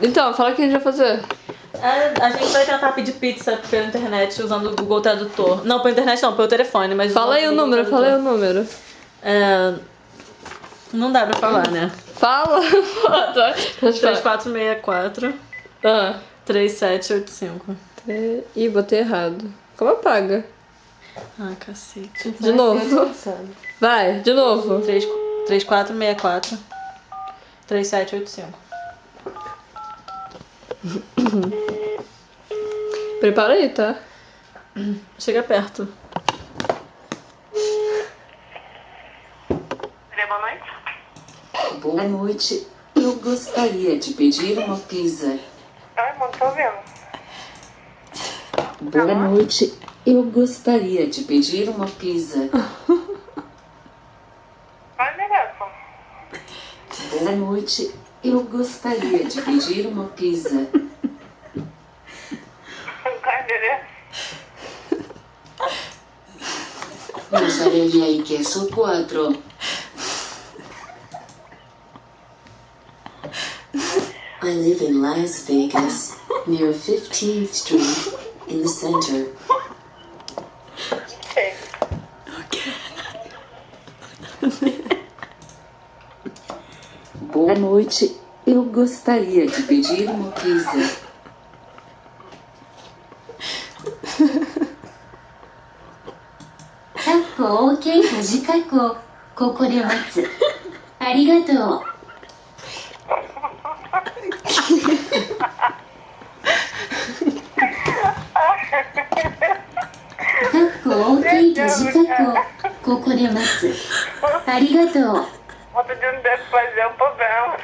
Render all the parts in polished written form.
Então, fala o que a gente vai fazer. A gente vai tentar pedir pizza pela internet usando o Google Tradutor. Não, pela internet não, pelo telefone, mas... Fala aí o número, fala aí o número. Não dá pra falar, né? Fala. 3464 3785. Ih, botei errado. Como apaga? Ah, cacete. De novo. Vai, de novo. 3464 3785. Prepara aí, tá? Chega perto. Boa noite. Boa noite. Eu gostaria de pedir uma pizza. Ai, não tô ouvindo. Boa noite. Eu gostaria de pedir uma pizza. Ai, negócio. Boa noite. Eu gostaria de pedir uma pizza. Cadê? Mozzarella y queso 4. I live in Las Vegas, near 15th Street, in the center. Sei. Boa noite. Eu gostaria de pedir uma pizza. Takko OK 短い子ここで待つありがとう Takko OK 短い子ここで待つありがとう Outro dia não deve fazer um problema.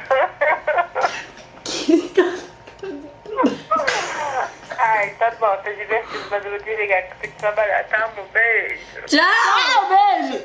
Ai, tá bom, tá divertido, mas eu vou desligar que eu tenho que trabalhar, tá? Um beijo. Tchau, beijo!